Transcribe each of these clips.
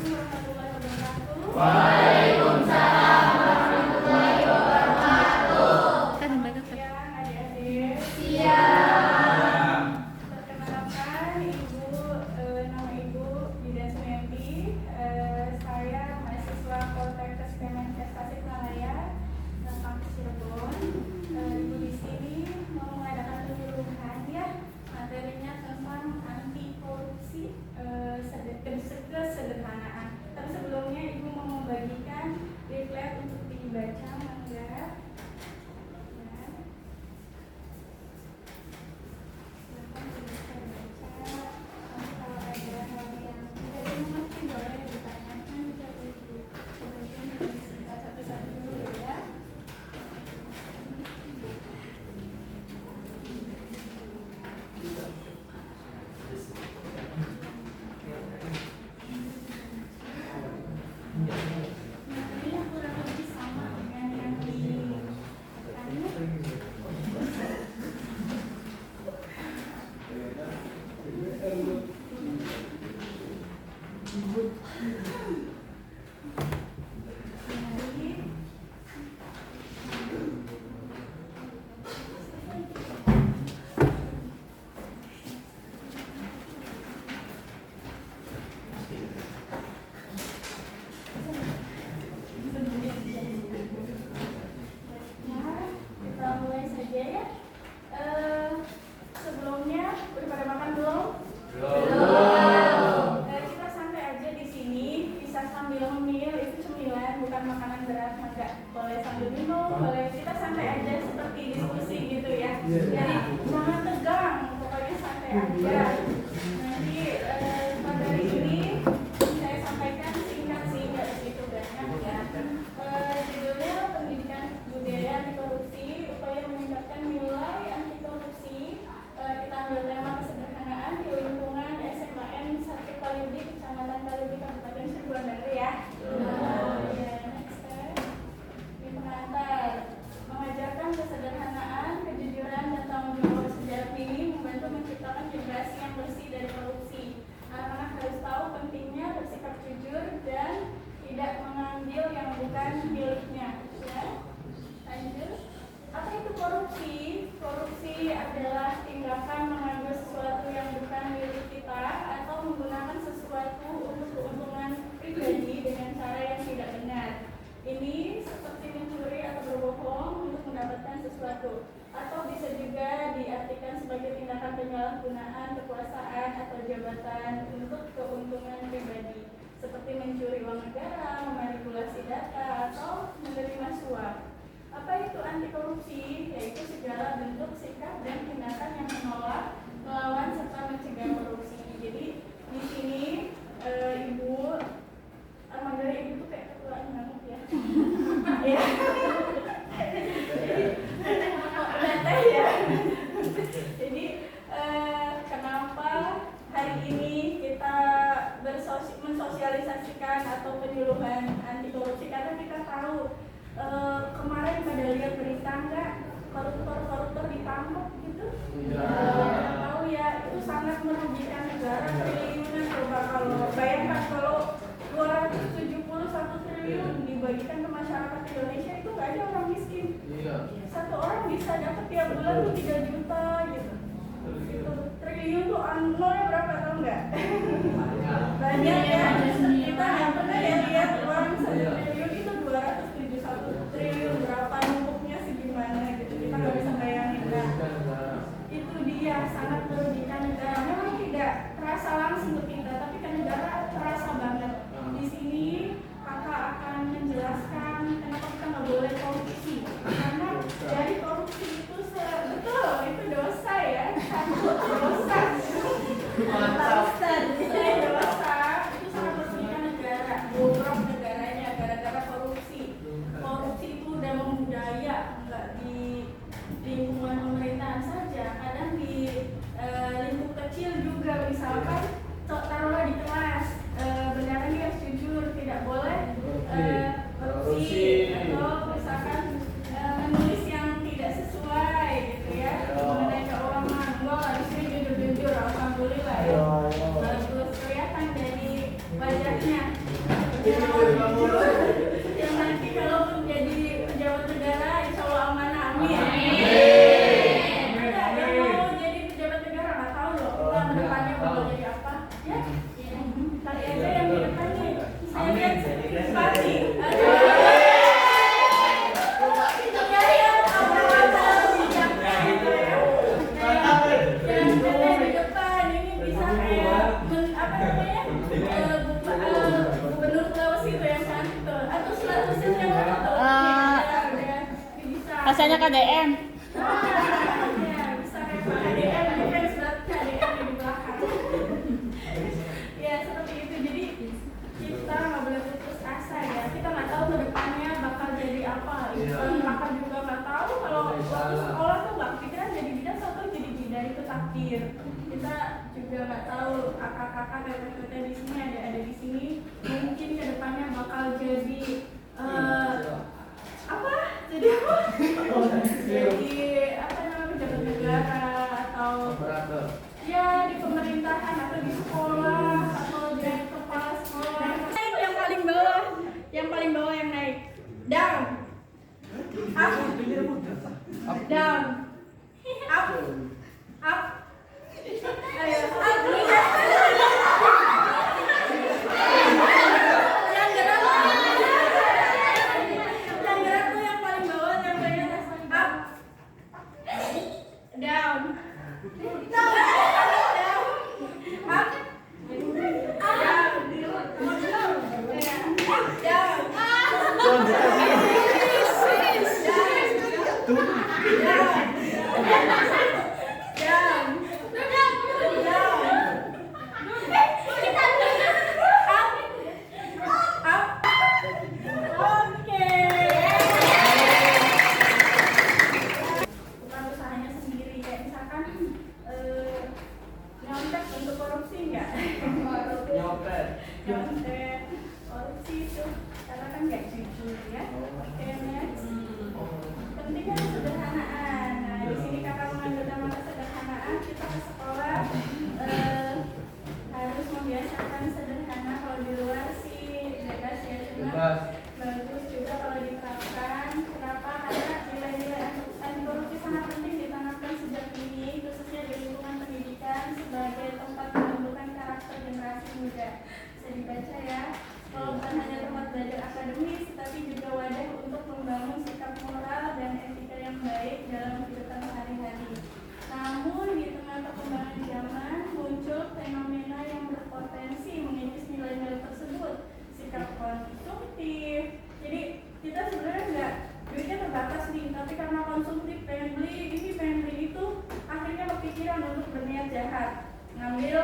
warahmatullahi wabarakatuh. Waalaikumsalam warahmatullahi wabarakatuh. Ya, adik-adik. Siap. Perkenalkan, nama Ibu Bidan Sumiati. Saya mahasiswa Poltekkes Kemenkes Tasikmalaya, kampus Cirebon. Ibu di sini mau mengadakan penyuluhan ya, materinya tentang anti korupsi kesederhanaan. Tapi sebelumnya Ibu mau membagikan leaflet untuk dibaca, mangga. Atau bisa juga diartikan sebagai tindakan penyalahgunaan kekuasaan atau jabatan untuk keuntungan pribadi, seperti mencuri uang negara, memanipulasi data, atau menerima suap. Apa itu anti korupsi? Yaitu segala bentuk sikap dan tindakan yang menolak, melawan, serta mencegah korupsi. Jadi di sini Ibu, manggil Ibu tuh kayak ketua ngamuk ya. Ya. Ya. Jadi kenapa hari ini kita mensosialisasikan atau penyuluhan anti korupsi? Karena kita tahu kemarin pada lihat berita nggak, koruptor ditangkap gitu. Tahu ya, itu sangat merugikan negara triliunan. Coba kalau bayangkan kalau 271 triliun dibagikan ke masyarakat Indonesia, itu nggak ada orang miskin. Satu orang bisa dapat tiap bulan tuh 3 juta gitu. Itu triliun tuh nolnya berapa, tahu nggak? Banyak ya. Kita nggak pernah ya lihat uang 1 triliun itu 271 triliun, berapa numpuknya segimana gitu. Kita nggak bisa bayangin kan. Itu dia, sangat merugikan negara. Memang tidak terasa langsung ke kita, tapi ke negara terasa banget. Di sini kakak akan menjelaskan kenapa kita nggak boleh korupsi. Karena dari korupsi itu betul, itu dosa ya, dosa. Itu yang nanti kalaupun jadi pejabat negara insya Allah amanah, amin. Yang mau jadi pejabat negara nggak tahu loh kita kedepannya mau jadi apa ya. Kali aja yang di depan nih saya lihat pasti Rasanya KDM. Bisa kayak KDM, defense buat KDM di belakang. Ya seperti itu, jadi kita nggak boleh putus asa ya. Kita nggak tahu ke depannya bakal jadi apa. Kakak juga nggak tahu kalau waktu sekolah tuh nggak kepikiran jadi bidan atau jadi bidan, itu takdir. Kita juga nggak tahu kakak-kakak teteh di sini ada di sini mungkin ke depannya bakal jadi apa? Jadi apa? Jadi apa namanya pejabat negara atau ya di pemerintahan atau di sekolah atau jadi kepala sekolah. Itu yang paling bawah yang naik. Down. Up. Down. Up. Up. Ayo. Up. Down. Bagus juga kalau diterapkan. Kenapa? Karena nilai-nilai anti korupsi sangat penting ditanamkan sejak dini, khususnya di lingkungan pendidikan sebagai tempat pembentukan karakter generasi muda. Bisa dibaca ya. Kalau bukan hanya tempat belajar akademis, tetapi juga wadah untuk membangun sikap moral dan etika yang baik dalam kehidupan sehari-hari. Namun di tengah perkembangan zaman muncul fenomena yang berpotensi mengikis nilai-nilai tersebut. Sikap konsumtif. Jadi kita sebenarnya nggak, duitnya terbatas nih, tapi karena konsumtif pengen beli ini pengen beli itu, akhirnya kepikiran untuk berniat jahat, ngambil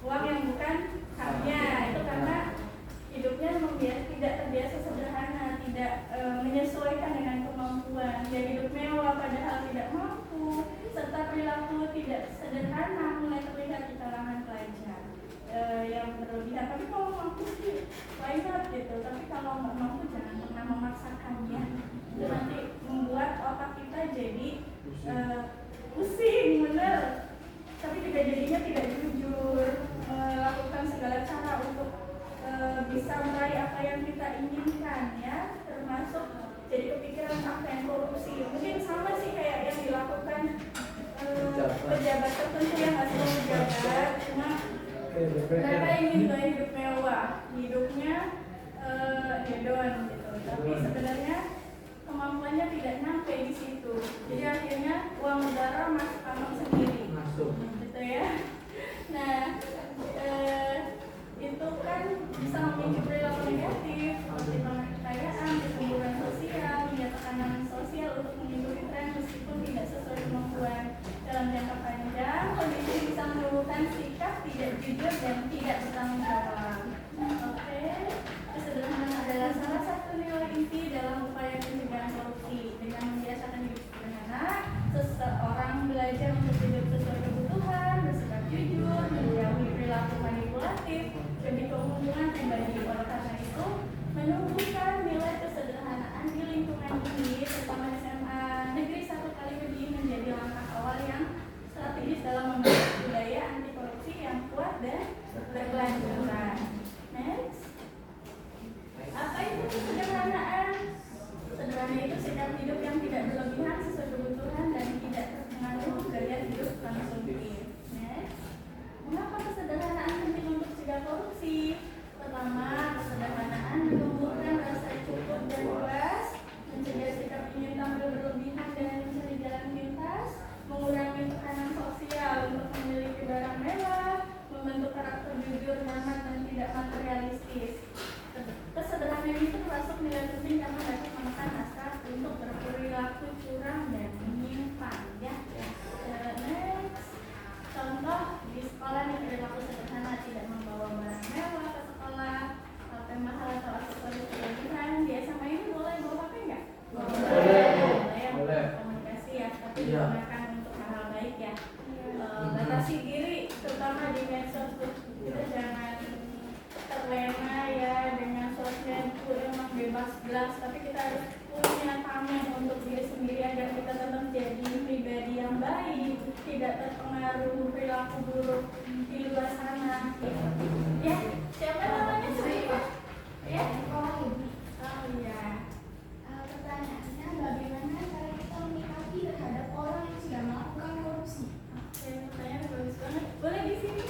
uang yang bukan haknya. Itu karena hidupnya tidak terbiasa sederhana, tidak menyesuaikan dengan kemampuan. Ya hidup mewah padahal tidak mampu, serta perilaku tidak sederhana mulai terlihat di kalangan pelajar. Yang berlebihan, tapi kalau mampu sih why not gitu, tapi kalau nggak mampu jangan pernah memaksakannya, itu nanti membuat otak kita jadi pusing bener, tapi juga jadinya tidak jujur, melakukan segala cara untuk bisa meraih apa yang kita inginkan ya, termasuk jadi kepikiran apa yang korupsi. Mungkin sama sih kayak yang dilakukan pejabat tertentu yang nggak semua pejabat, cuma mereka ingin gaya hidup mewah, hidupnya hedon gitu. Tapi sebenarnya kemampuannya tidak nyampe di situ. Jadi akhirnya uang negara masuk kantong sendiri. Gitu ya. Nah, itu kan bisa memicu perilaku negatif, seperti kekayaan, kecemburuan sosial, hingga tekanan sosial untuk mengikuti tren meskipun tidak sesuai kemampuan. Dalam jangka panjang, kondisi bisa menimbulkan sikap tidak jujur dan tidak bertanggung jawab. Oke, kesederhanaan adalah salah satu nilai inti dalam upaya pencegahan korupsi. Dengan membiasakan hidup sederhana, seseorang belajar untuk hidup sesuai kebutuhan, bersikap jujur, menjauhi perilaku manipulatif, demi keuntungan pribadi. Oleh karena itu, menumbuhkan nilai kesederhanaan di lingkungan ini, terutama SMA Negeri 1 Kaliwedi, menjadi langkah awal yang strategis dalam membangun budaya anti korupsi yang kuat dan berkelanjutan. Next. hidup yang tidak berlebihan sesuai kebutuhan dan tidak terpengaruh gaya hidup konsumtif. Mengapa kesederhanaan penting untuk cegah korupsi? Pertama, kesederhanaan menumbuhkan rasa cukup dan puas, mencegah sikap ingin tampil berlebihan dan mencari jalan pintas, mengurangi tekanan sosial untuk memiliki barang mewah, membentuk karakter jujur, hemat, dan tidak materialistis. Kesederhanaan itu termasuk nilai penting karena dapat menekan hasrat untuk berperilaku curang dan menyimpang. Next. Contoh di sekolah yang perilaku sederhana, tidak membawa barang mewah ke sekolah, HP mahal atau aksesoris berlebihan. Di SMA ini boleh bawa HP nggak? Boleh. Komunikasi ya, tapi digunakan untuk hal-hal baik ya. Batasi diri, terutama di medsos tuh. Kita jangan terlena ya dengan sosmed itu emang bebas jelas, tapi kita harus punya tameng untuk diri sendiri agar kita tetap jadi pribadi yang baik, tidak terpengaruh perilaku buruk di luar sana. Ya, siapa namanya siapa? Ya, oh iya. Pertanyaannya, bagaimana cara kita menyikapi terhadap orang yang sudah melakukan korupsi? Oke, pertanyaan bagus banget. Boleh di sini?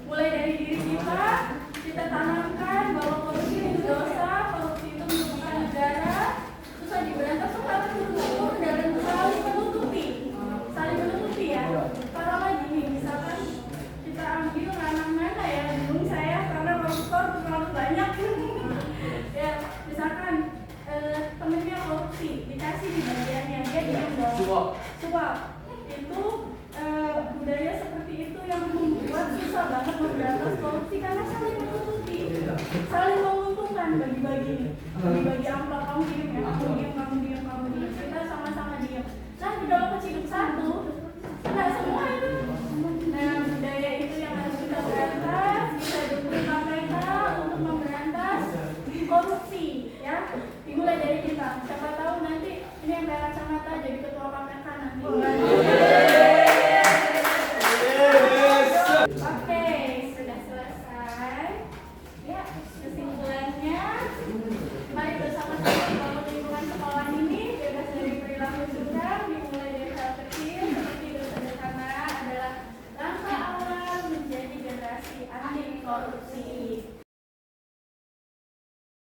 Mulai dari diri kita, kita tanamkan bahwa korupsi itu dosa, korupsi itu merugikan negara, susah diberantas, harus berukur dan saling menutupi ya. Kalau lagi nih, misalkan kita ambil ranah mana ya, bingung saya karena koruptor terlalu banyak. Ya, misalkan temennya korupsi, dikasih di bagiannya, dia diam dong. Suap. Itu budaya seperti itu yang membuat susah banget memberantas korupsi karena saling menutupi, saling menguntungkan bagi amplop, kamu diam ya, kamu diam, kita sama-sama diam. Nah di dalam keciduk satu, nah semua itu, nah budaya itu yang harus kita berantas, kita dukung Mari bersama-sama membangun lingkungan sekolah ini bebas dari perilaku